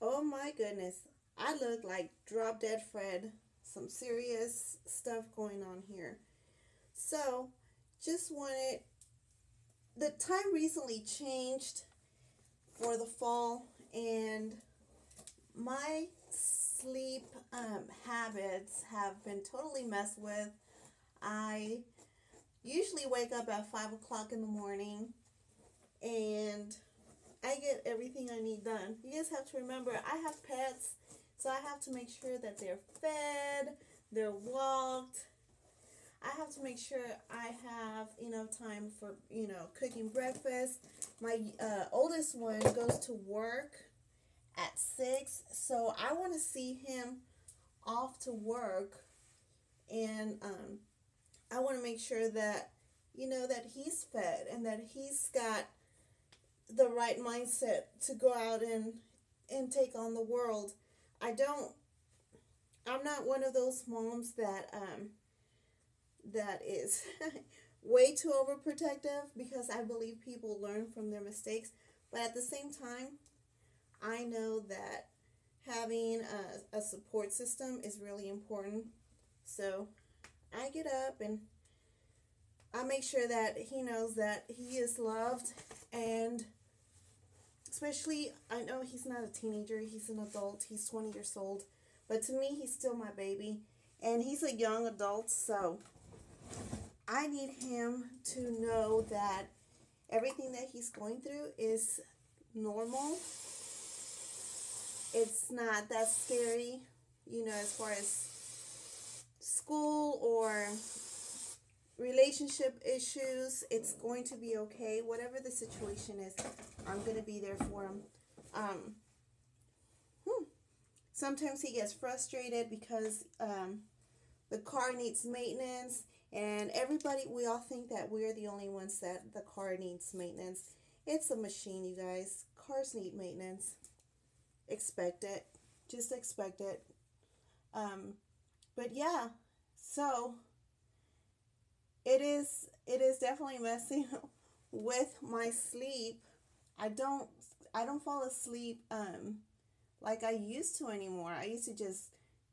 Oh my goodness. I look like drop dead Fred. Some serious stuff going on here. So, just wanted the time recently changed for the fall, and my sleep habits have been totally messed with. I usually wake up at 5 o'clock in the morning and I get everything I need done. You guys have to remember, I have pets, so I have to make sure that they're fed, they're walked. I have to make sure I have enough time for, cooking breakfast. My oldest one goes to work at 6, so I want to see him off to work, and I want to make sure that, that he's fed and that he's got the right mindset to go out and take on the world. I don't. I'm not one of those moms that is way too overprotective, because I believe people learn from their mistakes. But at the same time, I know that having a support system is really important. So I get up and I make sure that he knows that he is loved, and especially, I know he's not a teenager, he's an adult, he's 20 years old, but to me, he's still my baby, and he's a young adult, so I need him to know that everything that he's going through is normal. It's not that scary, as far as school or relationship issues. It's going to be okay. Whatever the situation is, I'm going to be there for him. Um, Sometimes he gets frustrated because the car needs maintenance, and we all think that we're the only ones that the car needs maintenance. It's a machine, you guys. Cars need maintenance. Expect it. Just expect it. But yeah, so it is definitely messing with my sleep. I don't I don't fall asleep like I used to anymore. I used to just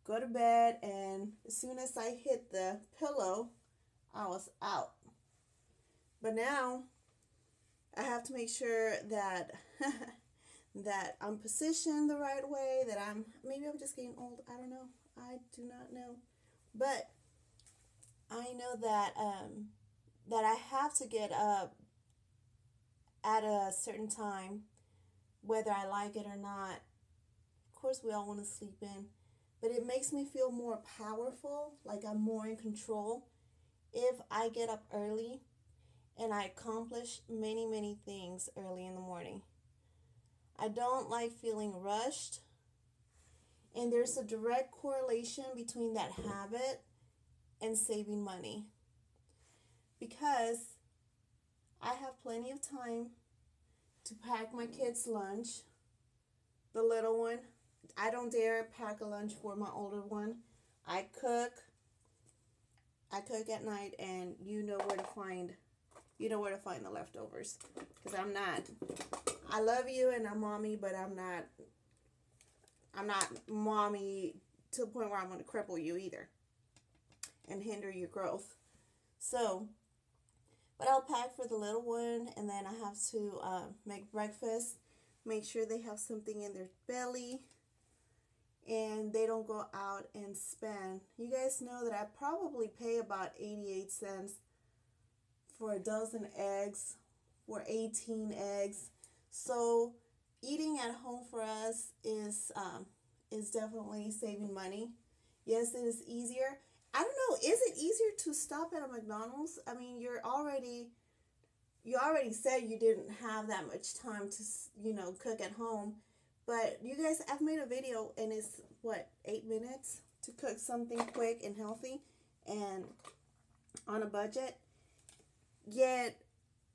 go to bed, and as soon as I hit the pillow, I was out. But now I have to make sure that that I'm positioned the right way, that I'm just getting old. I don't know. I do not know. But I know that I have to get up at a certain time, whether I like it or not. Of course, we all want to sleep in, but it makes me feel more powerful, like I'm more in control if I get up early and I accomplish many, many things early in the morning. I don't like feeling rushed, and there's a direct correlation between that habit and saving money, because I have plenty of time to pack my kids' lunch. The little one, I don't dare pack a lunch for my older one. I cook. I cook at night, and you know where to find the leftovers. Because I'm not. I love you and I'm mommy, but I'm not. I'm not mommy to the point where I'm going to cripple you either and hinder your growth. So, but I'll pack for the little one, and then I have to make breakfast, make sure they have something in their belly, and they don't go out and spend. You guys know that I probably pay about 88 cents for a dozen eggs, for 18 eggs. So eating at home for us is definitely saving money. Yes, it is easier. I don't know. Is it easier to stop at a McDonald's? I mean, you already said you didn't have that much time to cook at home, but you guys, I've made a video, and it's what, 8 minutes to cook something quick and healthy and on a budget. Yet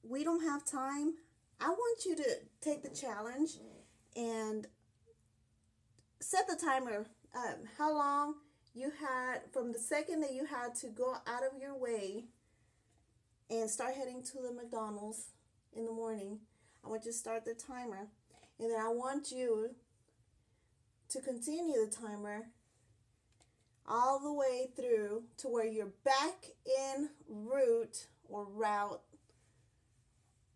we don't have time. I want you to take the challenge and set the timer. How long you had from the second that you had to go out of your way and start heading to the McDonald's in the morning. I want you to start the timer, and then I want you to continue the timer all the way through to where you're back en route or route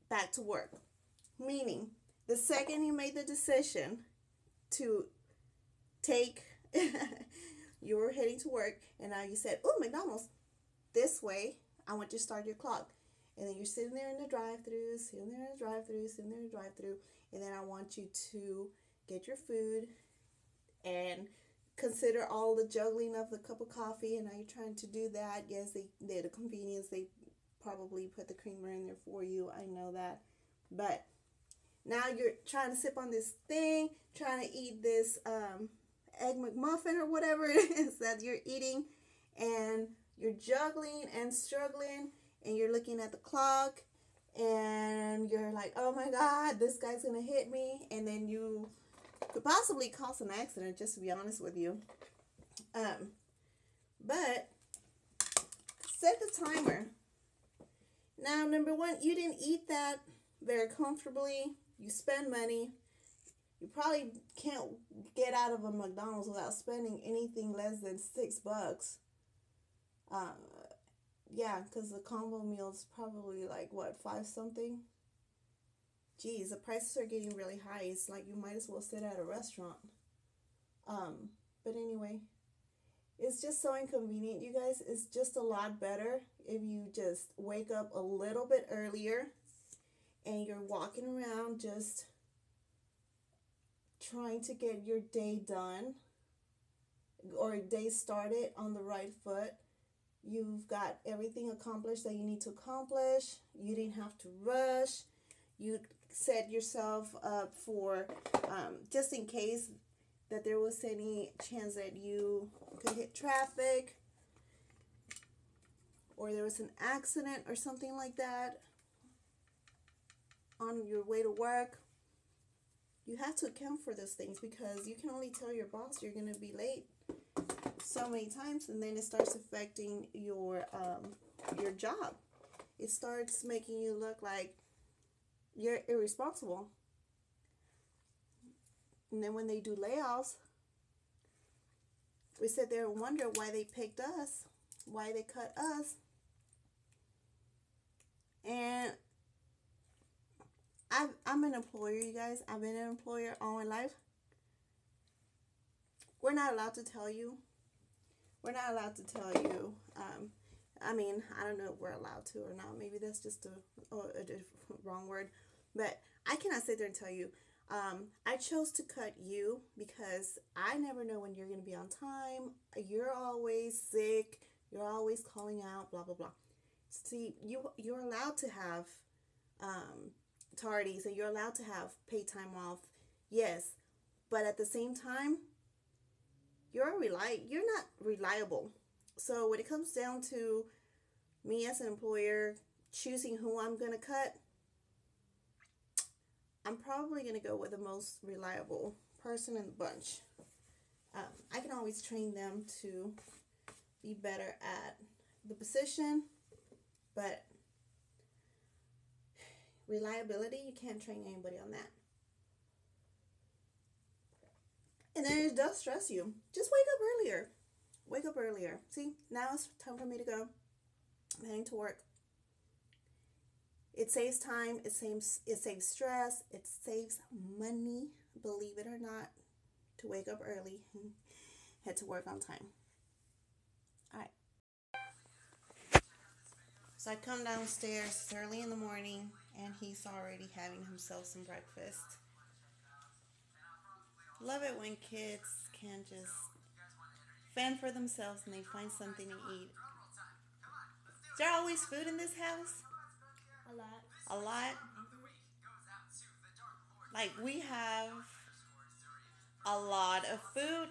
back to work. Meaning, the second you made the decision to take, you were heading to work, and now you said, oh, McDonald's, this way, I want you to start your clock. And then you're sitting there in the drive-thru, sitting there in the drive-thru, sitting there in the drive-thru, and then I want you to get your food and consider all the juggling of the cup of coffee, and now you're trying to do that. Yes, they're the convenience. They probably put the creamer in there for you. I know that. But now you're trying to sip on this thing, trying to eat this Egg McMuffin or whatever it is that you're eating, and you're juggling and struggling, and you're looking at the clock, and you're like, oh my God, this guy's going to hit me, and then you could possibly cause an accident, just to be honest with you. But set the timer. Now, number one, you didn't eat that very comfortably. You spend money. You probably can't get out of a McDonald's without spending anything less than $6. Yeah, because the combo meal is probably like, what, 5 something? Geez, the prices are getting really high. It's like you might as well sit at a restaurant. But anyway, it's just so inconvenient, you guys. It's just a lot better if you just wake up a little bit earlier and you're walking around just trying to get your day done or day started on the right foot. You've got everything accomplished that you need to accomplish. You didn't have to rush. You set yourself up for just in case that there was any chance that you could hit traffic or there was an accident or something like that on your way to work. You have to account for those things because you can only tell your boss you're going to be late so many times, and then it starts affecting your job. It starts making you look like you're irresponsible. And then when they do layoffs, we sit there and wonder why they picked us, why they cut us. And I'm an employer, you guys. I've been an employer all my life. We're not allowed to tell you. We're not allowed to tell you. I mean, I don't know if we're allowed to or not. Maybe that's just a wrong word. But I cannot sit there and tell you, I chose to cut you because I never know when you're going to be on time. You're always sick. You're always calling out, blah, blah, blah. See, you're allowed to have tardies and you're allowed to have paid time off. Yes, but at the same time, you're not reliable. So when it comes down to me as an employer choosing who I'm going to cut, I'm probably going to go with the most reliable person in the bunch. I can always train them to be better at the position, but reliability, you can't train anybody on that. And then it does stress you. Just wake up earlier. Wake up earlier. See, now it's time for me to go. I'm heading to work. It saves time. It saves stress. It saves money, believe it or not, to wake up early and head to work on time. All right. So I come downstairs. It's early in the morning, and he's already having himself some breakfast. Love it when kids can just fend for themselves and they find something to eat. Is there always food in this house? A lot. A lot? Like, we have a lot of food.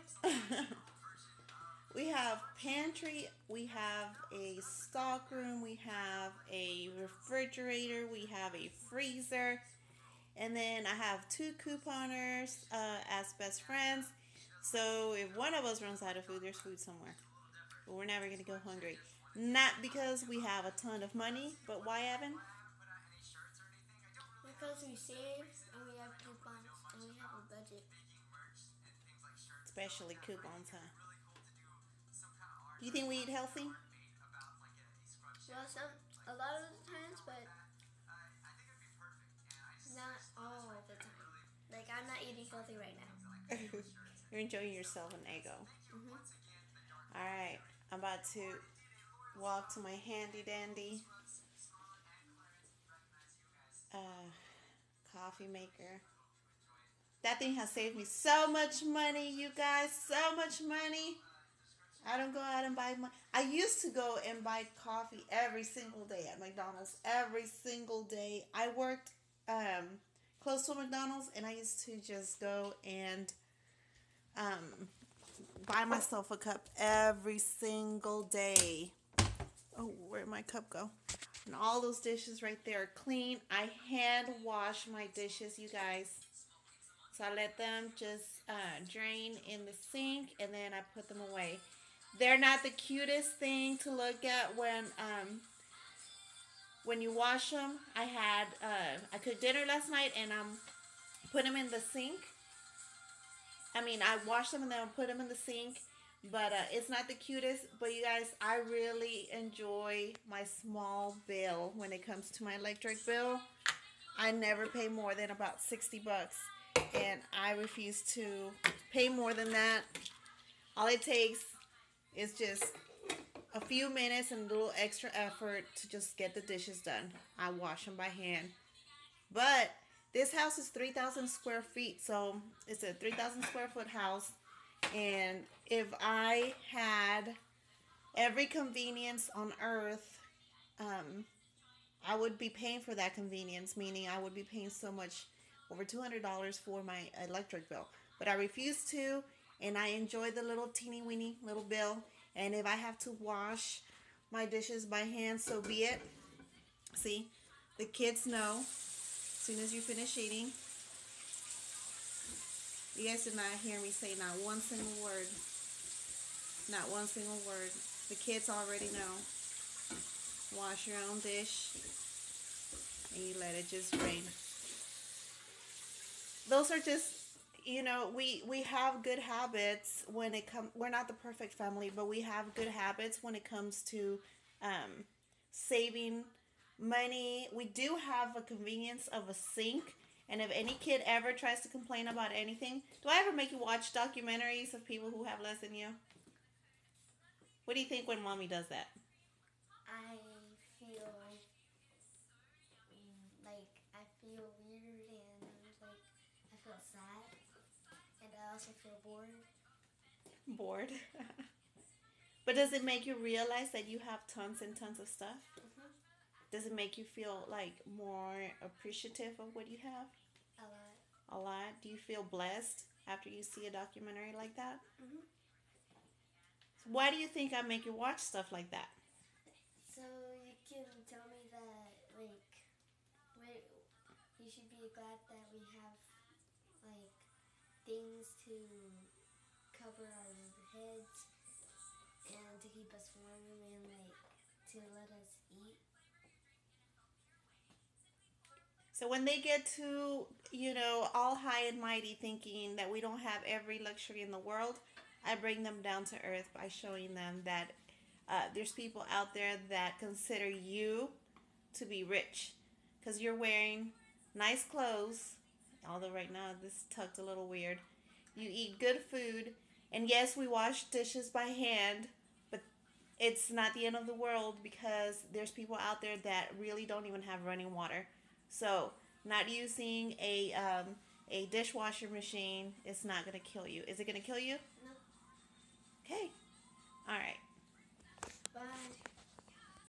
We have pantry, we have a stock room, we have a refrigerator, we have a freezer. And then I have 2 couponers as best friends. So if one of us runs out of food, there's food somewhere. But we're never going to go hungry. Not because we have a ton of money, but why, Evan? Because we save and we have coupons and we have a budget. especially coupons, huh? Do you think we eat healthy? Well, a lot of the times, but not all the time. Like I'm not eating healthy right now. You're enjoying yourself an Eggo. Mhm. All right, I'm about to walk to my handy dandy uh, coffee maker. That thing has saved me so much money, you guys. So much money. I don't go out and buy my. I used to go and buy coffee every single day at McDonald's. Every single day. I worked close to McDonald's, and I used to just go and um, buy myself a cup every single day. Oh, where'd my cup go? And all those dishes right there are clean. I hand wash my dishes, you guys. So I let them just drain in the sink, and then I put them away. They're not the cutest thing to look at when you wash them. I cooked dinner last night, and put them in the sink. I mean, I washed them and then put them in the sink. But it's not the cutest. But you guys, I really enjoy my small bill when it comes to my electric bill. I never pay more than about $60, and I refuse to pay more than that. All it takes is just a few minutes and a little extra effort to just get the dishes done. I wash them by hand. But this house is 3,000 square feet, so it's a 3,000 square foot house. And if I had every convenience on earth, um, I would be paying for that convenience, meaning I would be paying so much, over $200 for my electric bill. But I refuse to, and I enjoy the little teeny weeny little bill. And if I have to wash my dishes by hand, so be it. See, the kids know as soon as you finish eating. You guys did not hear me say not one single word. Not one single word. The kids already know. Wash your own dish and you let it just drain. Those are just, we have good habits when it comes. We're not the perfect family, but we have good habits when it comes to um, saving money. We do have a convenience of a sink. And if any kid ever tries to complain about anything, do I ever make you watch documentaries of people who have less than you? What do you think when mommy does that? I feel I feel weird and like I feel sad and I also feel bored. Bored. But does it make you realize that you have tons and tons of stuff? Mhm. Does it make you feel like more appreciative of what you have? A lot. A lot. Do you feel blessed after you see a documentary like that? Mhm. Why do you think I make you watch stuff like that? So you can tell me that we you should be glad that we have like things to cover our heads and to keep us warm and to let us eat. So when they get to, all high and mighty thinking that we don't have every luxury in the world, I bring them down to earth by showing them that there's people out there that consider you to be rich because you're wearing nice clothes. Although right now this tucked a little weird. You eat good food, and yes, we wash dishes by hand, but it's not the end of the world because there's people out there that really don't even have running water. So, not using a dishwasher machine is not gonna kill you. Is it gonna kill you? No. Okay. All right. Bye.